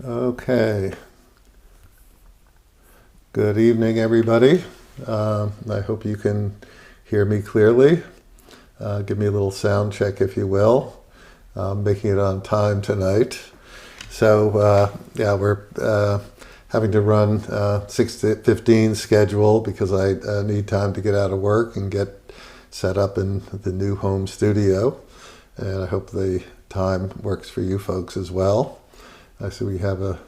Okay. Good evening, everybody. I hope you can hear me clearly. Give me a little sound check, if you will. I'm making it on time tonight. So, we're having to run 6 to 15 schedule because I need time to get out of work and get set up in the new home studio. And I hope the time works for you folks as well. I see we have a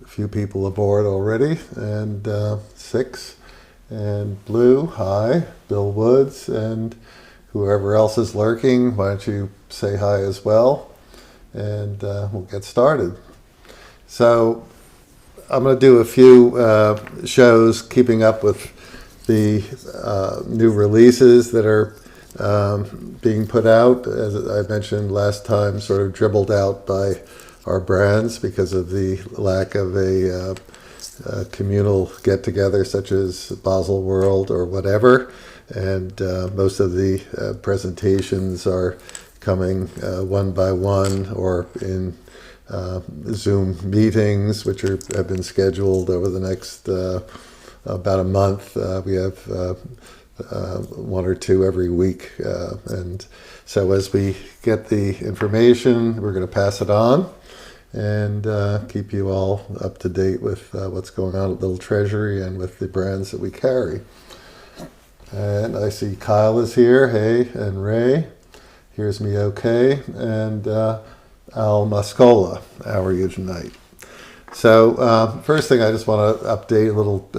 few people aboard already, and 6. And Blue, hi. Bill Woods, and whoever else is lurking, why don't you say hi as well? And we'll get started. So I'm going to do a few shows keeping up with the new releases that are being put out, as I mentioned last time, sort of dribbled out by our brands because of the lack of a communal get-together such as Basel World or whatever. And most of the presentations are coming one by one or in Zoom meetings, which have been scheduled over the next about a month. We have 1 or 2 every week. And so as we get the information, we're going to pass it on and keep you all up to date with what's going on at Little Treasury and with the brands that we carry. And I see Kyle is here, hey, and Ray hears me okay, and Al Mascola, how are you tonight? So first thing, I just want to update a little,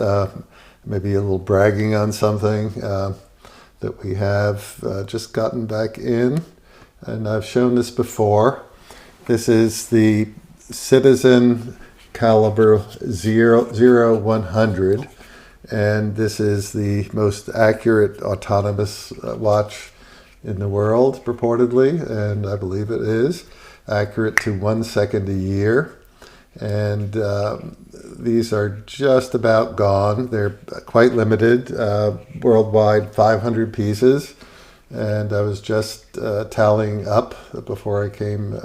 maybe a little bragging on something that we have just gotten back in, and I've shown this before. This is the Citizen Calibre 0100, and this is the most accurate autonomous watch in the world, purportedly, and I believe it is accurate to 1 second a year. And these are just about gone. They're quite limited, worldwide 500 pieces. And I was just tallying up before I came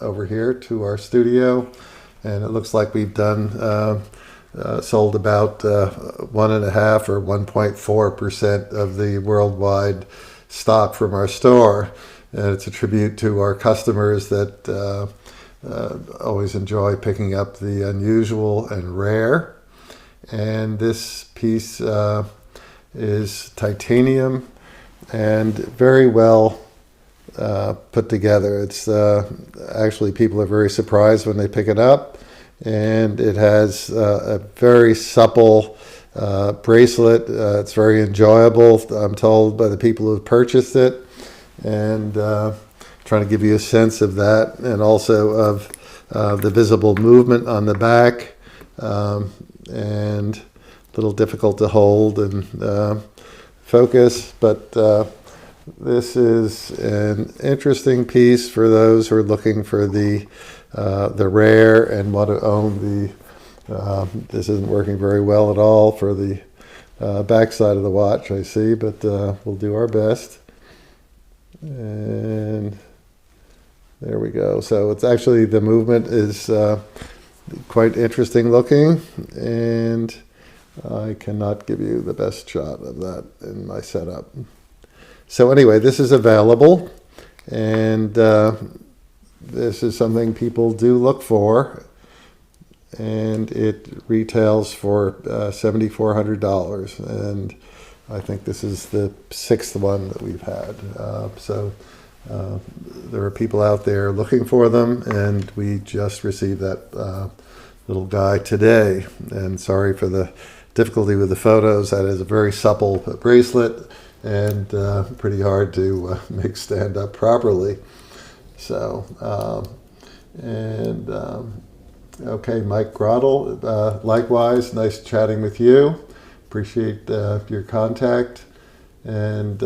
over here to our studio, and it looks like we've done sold about 1.5 or 1.4% of the worldwide stock from our store, and it's a tribute to our customers that always enjoy picking up the unusual and rare. And this piece is titanium and very well put together. It's actually, people are very surprised when they pick it up, and it has a very supple bracelet. It's very enjoyable, I'm told, by the people who have purchased it, and trying to give you a sense of that, and also of the visible movement on the back, and a little difficult to hold and focus, but this is an interesting piece for those who are looking for the rare and want to own the. This isn't working very well at all for the backside of the watch, I see, but we'll do our best. And there we go. So it's actually, the movement is quite interesting looking, and I cannot give you the best shot of that in my setup. So anyway, this is available, and this is something people do look for, and it retails for $7,400, and I think this is the 6th one that we've had. So there are people out there looking for them, and we just received that little guy today. And sorry for the difficulty with the photos. That is a very supple bracelet and pretty hard to make stand up properly. So, okay, Mike Grottle, likewise, nice chatting with you. Appreciate your contact. And,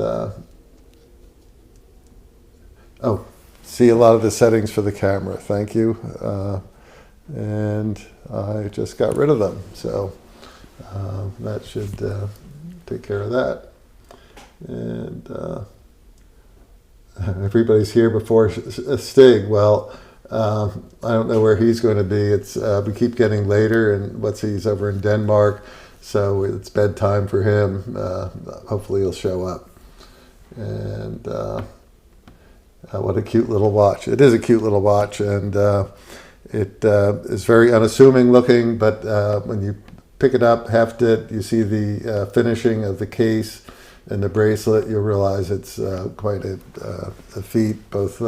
see a lot of the settings for the camera. Thank you. And I just got rid of them. So that should take care of that. And everybody's here before Stig. Well, I don't know where he's going to be. It's we keep getting later, and he's over in Denmark, so it's bedtime for him. Hopefully he'll show up. And what a cute little watch. It is a cute little watch, and it is very unassuming looking, but when you pick it up, heft it, you see the finishing of the case and the bracelet, you'll realize it's quite a feat, both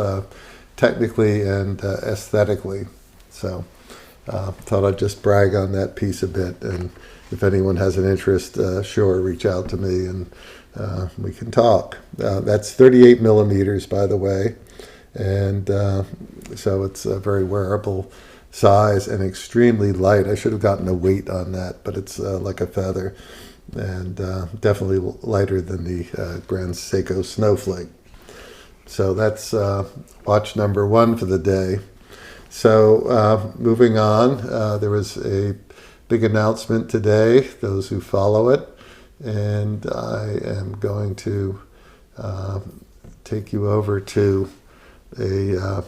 technically and aesthetically. So thought I'd just brag on that piece a bit, and if anyone has an interest, sure, reach out to me and we can talk. That's 38 millimeters, by the way, and so it's a very wearable size and extremely light. I should have gotten a weight on that, but it's like a feather, and definitely lighter than the Grand Seiko Snowflake. So that's watch number one for the day. So moving on, there was a big announcement today, those who follow it, and I am going to take you over to a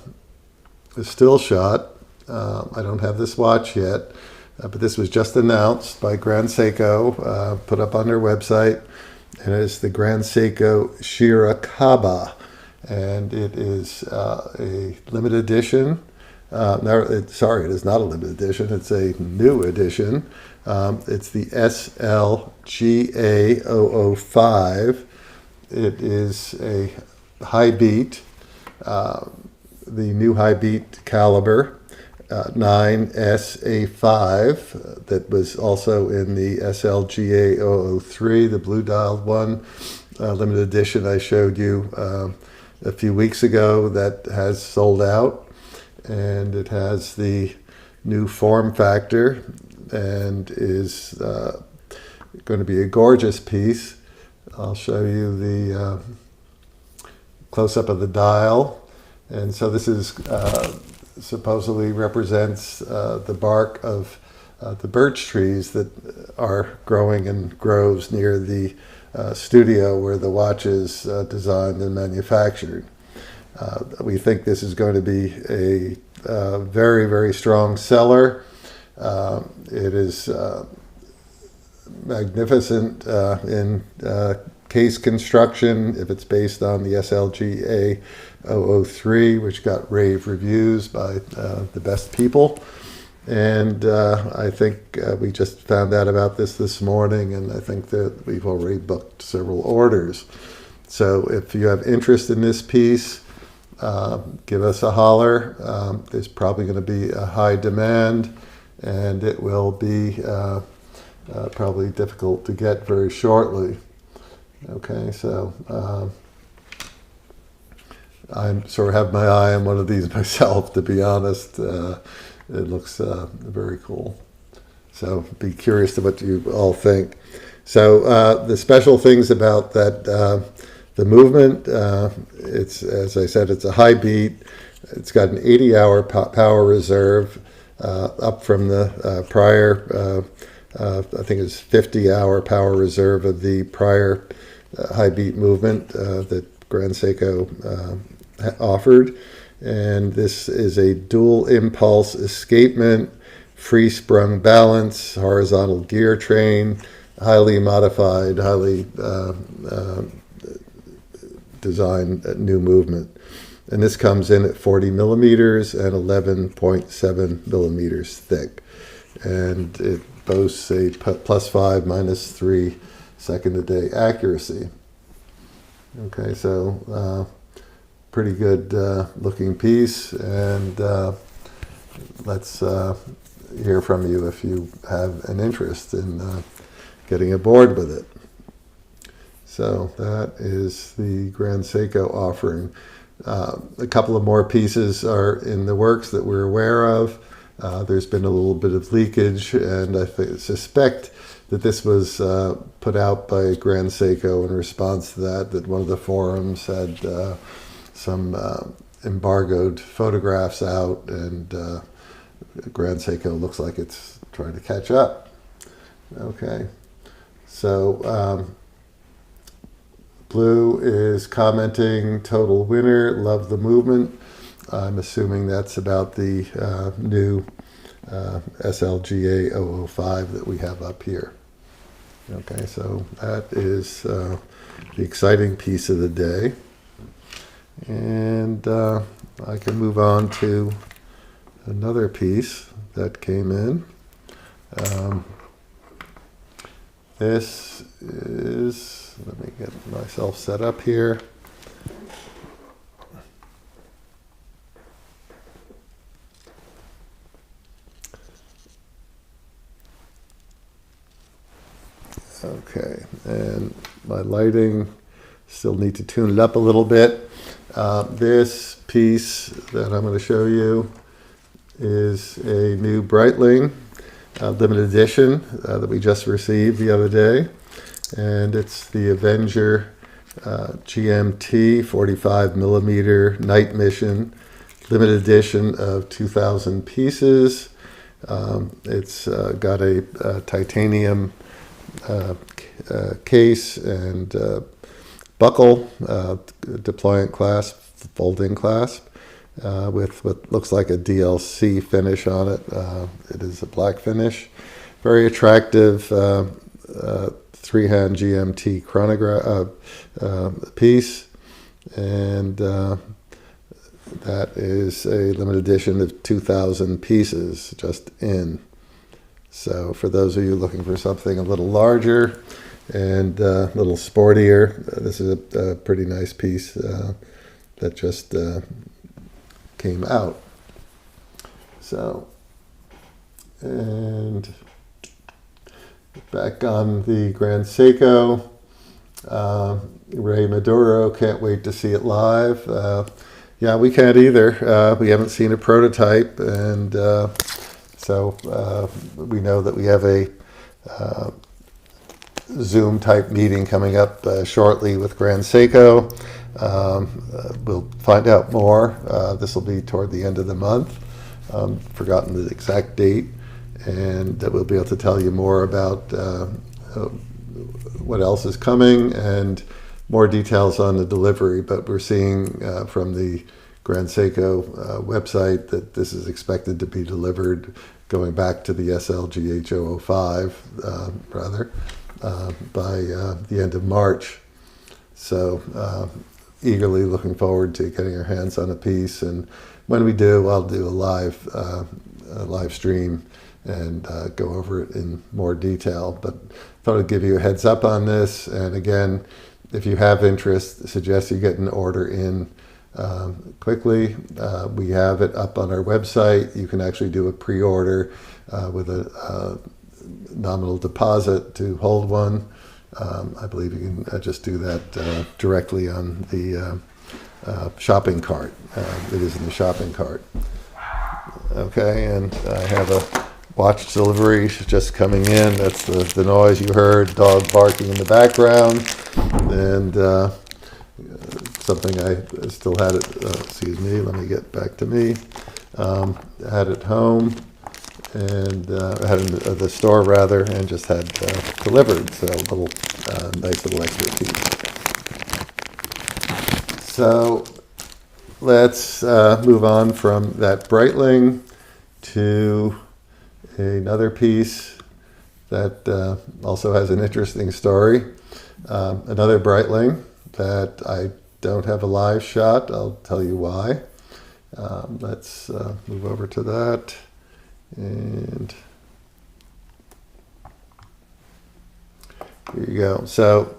still shot. I don't have this watch yet, but this was just announced by Grand Seiko, put up on their website, and it is the Grand Seiko Shirakaba, and it is a limited edition. Sorry, it is not a limited edition. It's a new edition. It's the SLGA005. It is a high beat, the new high beat Calibre 9SA5 that was also in the SLGA003, the blue dialed one, limited edition I showed you a few weeks ago that has sold out, and it has the new form factor and is going to be a gorgeous piece. I'll show you the close-up of the dial. And so this is supposedly represents the bark of the birch trees that are growing in groves near the studio where the watch is designed and manufactured. We think this is going to be a very, very strong seller. It is magnificent in case construction, if it's based on the SLGA 003, which got rave reviews by the best people. And I think we just found out about this morning, and I think that we've already booked several orders. So if you have interest in this piece, give us a holler. There's probably going to be a high demand, and it will be probably difficult to get very shortly. Okay, so I sort of have my eye on one of these myself, to be honest. It looks very cool. So be curious to what you all think. So the special things about that, the movement, it's, as I said, it's a high beat. It's got an 80-hour power reserve, up from the prior, I think it's 50-hour power reserve of the prior high beat movement that Grand Seiko offered. And this is a dual impulse escapement, free sprung balance, horizontal gear train, highly modified, highly designed new movement. And this comes in at 40 millimeters and 11.7 millimeters thick. And it boasts a +5, -3 second a day accuracy. Okay, so pretty good looking piece, and let's hear from you if you have an interest in getting aboard with it. So that is the Grand Seiko offering. A couple of more pieces are in the works that we're aware of. There's been a little bit of leakage, and I suspect that this was put out by Grand Seiko in response to that one of the forums had some embargoed photographs out, and Grand Seiko looks like it's trying to catch up. Okay, so Blue is commenting, total winner, love the movement. I'm assuming that's about the new SLGA 005 that we have up here. Okay, so that is the exciting piece of the day. And I can move on to another piece that came in. This is, let me get myself set up here. Okay, and my lighting, still need to tune it up a little bit. This piece that I'm going to show you is a new Breitling limited edition that we just received the other day. And it's the Avenger GMT 45 millimeter night mission, limited edition of 2,000 pieces. It's got a titanium case and buckle, deployant clasp, folding clasp, with what looks like a DLC finish on it. It is a black finish. Very attractive three-hand GMT chronograph piece, and that is a limited edition of 2,000 pieces just in. So for those of you looking for something a little larger and a little sportier, this is a pretty nice piece that just came out. So, and back on the Grand Seiko, Ray Maduro, can't wait to see it live. Yeah, we can't either. We haven't seen a prototype, and so we know that we have a Zoom type meeting coming up shortly with Grand Seiko. We'll find out more. This will be toward the end of the month. Forgotten the exact date, and we'll be able to tell you more about what else is coming and more details on the delivery. But we're seeing from the Grand Seiko website that this is expected to be delivered going back to the SLGH 005 by the end of March. So eagerly looking forward to getting our hands on a piece, and when we do, I'll do a live stream and go over it in more detail. But thought I'd give you a heads up on this, and again, if you have interest, suggest you get an order in quickly. We have it up on our website. You can actually do a pre-order with a nominal deposit to hold one. I believe you can just do that directly on the shopping cart. It is in the shopping cart. Okay, and I have a watch delivery just coming in. That's the noise you heard, dog barking in the background, and something I still had it, excuse me, let me get back to me. Had at home, and had in the store rather, and just had delivered, so a little nice little extra piece. So let's move on from that Breitling to another piece that also has an interesting story. Another Breitling that I don't have a live shot. I'll tell you why. Let's move over to that. And here you go. So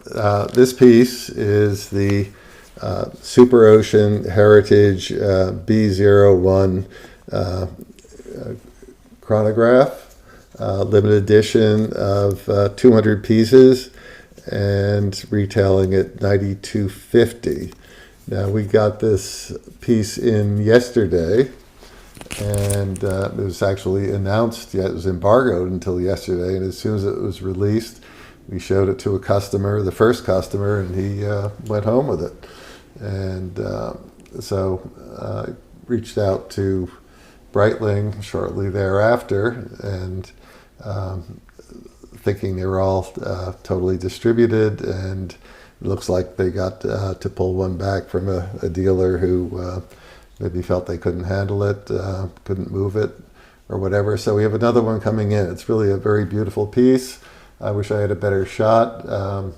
this piece is the Super Ocean Heritage B01 chronograph, limited edition of 200 pieces, and retailing at $92.50. Now we got this piece in yesterday, and it was actually announced. Yeah, it was embargoed until yesterday, and as soon as it was released, we showed it to a customer, the first customer, and he went home with it. And so I reached out to Breitling shortly thereafter, and thinking they were all totally distributed, and it looks like they got to pull one back from a dealer who maybe felt they couldn't handle it, couldn't move it, or whatever. So we have another one coming in. It's really a very beautiful piece. I wish I had a better shot,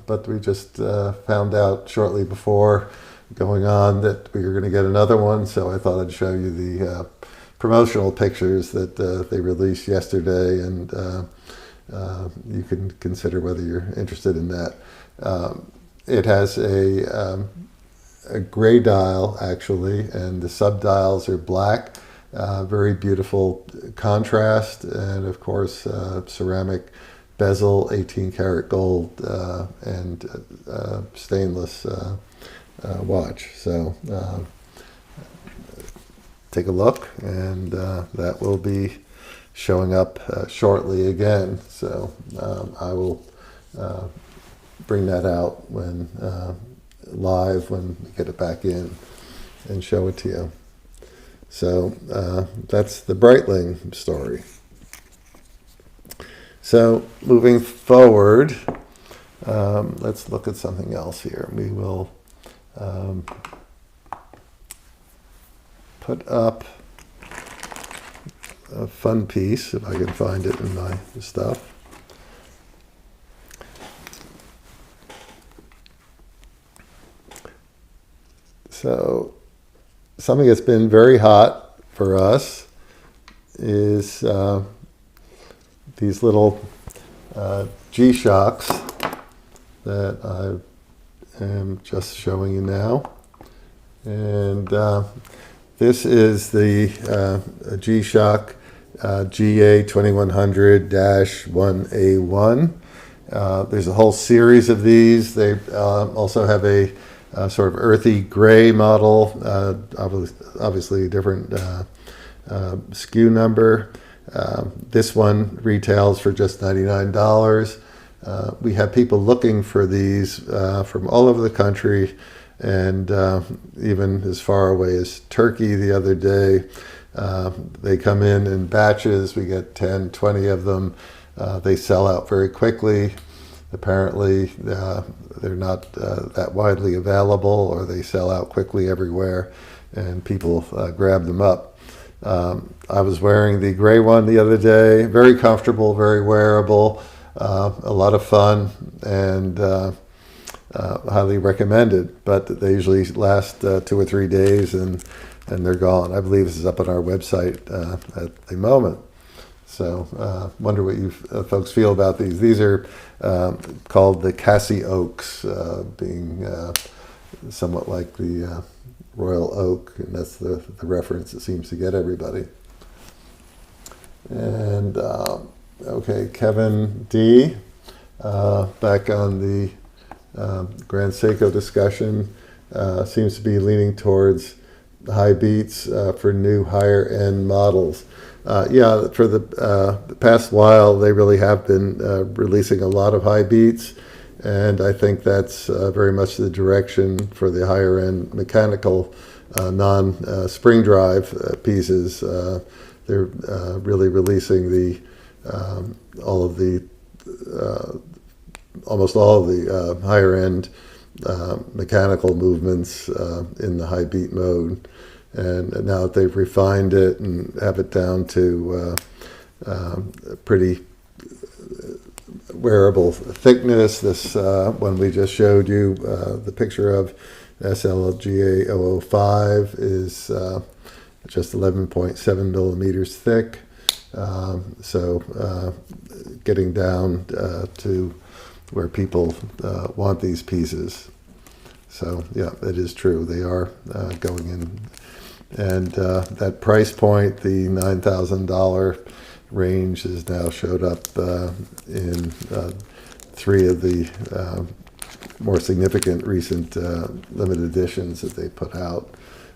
but we just found out shortly before going on that we were going to get another one. So I thought I'd show you the promotional pictures that they released yesterday, and you can consider whether you're interested in that. It has a gray dial, actually, and the subdials are black. Very beautiful contrast, and of course ceramic bezel, 18 karat gold, and stainless watch. So take a look, and that will be showing up shortly again. So I will bring that out when live when we get it back in and show it to you. So that's the Breitling story. So moving forward, let's look at something else here. We will put up a fun piece, if I can find it in my stuff. So something that's been very hot for us is these little G-Shocks that I am just showing you now. And this is the G-Shock GA 2100-1A1. There's a whole series of these. They also have a sort of earthy gray model, obviously a different SKU number. This one retails for just $99. We have people looking for these from all over the country, and even as far away as Turkey the other day. They come in batches. We get 10, 20 of them. They sell out very quickly. Apparently, they're not that widely available, or they sell out quickly everywhere, and people grab them up. I was wearing the gray one the other day. Very comfortable, very wearable, a lot of fun, and highly recommended. But they usually last 2 or 3 days, and they're gone. I believe this is up on our website at the moment. So wonder what you folks feel about these. These are called the Casioaks, being somewhat like the Royal Oak, and that's the reference that seems to get everybody. And okay, Kevin D, back on the Grand Seiko discussion, seems to be leaning towards high beats for new higher end models. Yeah, for the past while, they really have been releasing a lot of high beats, and I think that's very much the direction for the higher end mechanical non-spring drive pieces. They're really releasing the almost all of the higher end mechanical movements in the high beat mode. And now that they've refined it and have it down to pretty wearable thickness, this one we just showed you, the picture of SLGA 005 is just 11.7 millimeters thick. So getting down to where people want these pieces. So yeah, it is true. They are going in. And that price point, the $9,000 range, has now showed up in 3 of the more significant recent limited editions that they put out.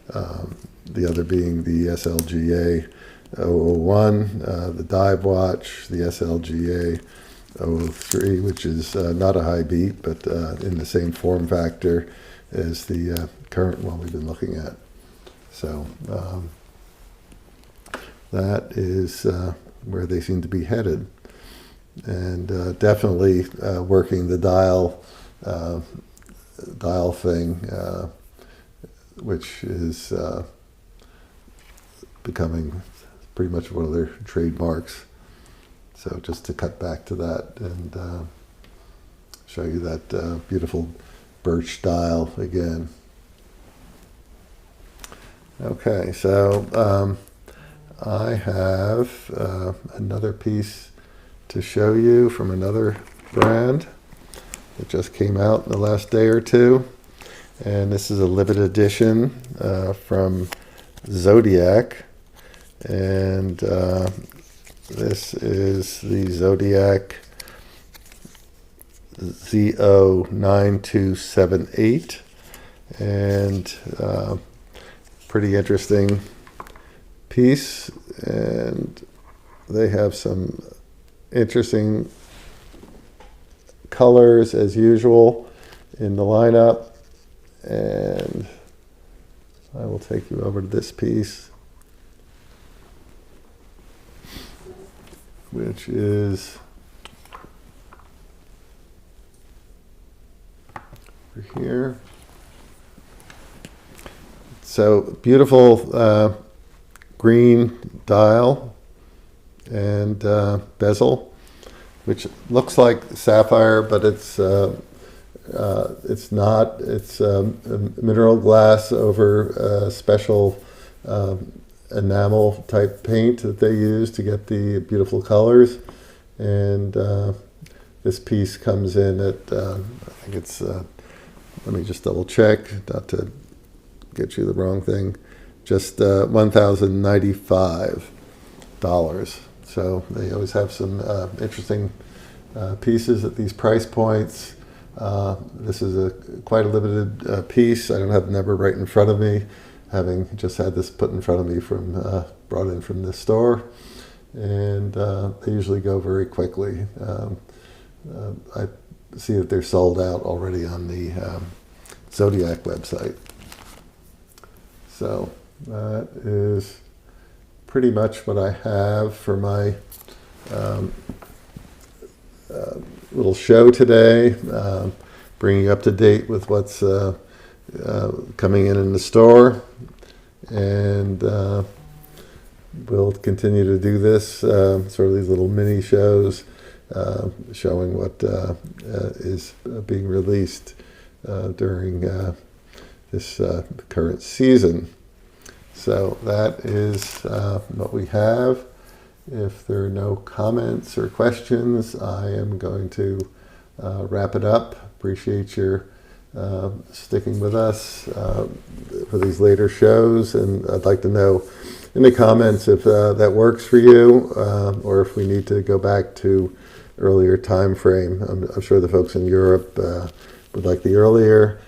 The other being the SLGA 001, the dive watch, the SLGA 003, which is not a high beat, but in the same form factor as the current one we've been looking at. So that is where they seem to be headed, and definitely working the dial thing, which is becoming pretty much one of their trademarks. So just to cut back to that and show you that beautiful birch style again. Okay, so I have another piece to show you from another brand that just came out in the last day or two. And this is a limited edition from Zodiac. And this is the Zodiac ZO9278. And pretty interesting piece. And they have some interesting colors as usual in the lineup. And I will take you over to this piece, which is over here. So beautiful green dial and bezel, which looks like sapphire, but it's not. It's mineral glass over special enamel type paint that they use to get the beautiful colors. And this piece comes in at, I think it's, let me just double check, not to get you the wrong thing, just $1,095. So they always have some interesting pieces at these price points. This is quite a limited piece. I don't have the number right in front of me, having just had this put in front of me from brought in from the store, and they usually go very quickly. I see that they're sold out already on the Zodiac website. So that is pretty much what I have for my little show today, bringing you up to date with what's coming in the store, and we'll continue to do this, sort of these little mini shows, showing what is being released during this current season. So that is what we have. If there are no comments or questions, I am going to wrap it up. Appreciate your sticking with us for these later shows, and I'd like to know in the comments if that works for you, or if we need to go back to earlier time frame. I'm sure the folks in Europe would like the earlier.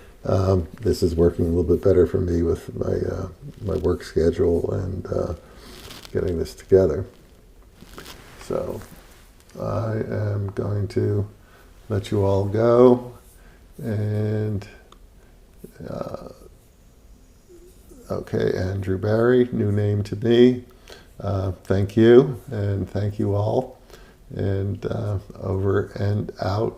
This is working a little bit better for me with my work schedule and getting this together. So I am going to let you all go, and okay, Andrew Barry, new name to me. Thank you, and thank you all, and over and out.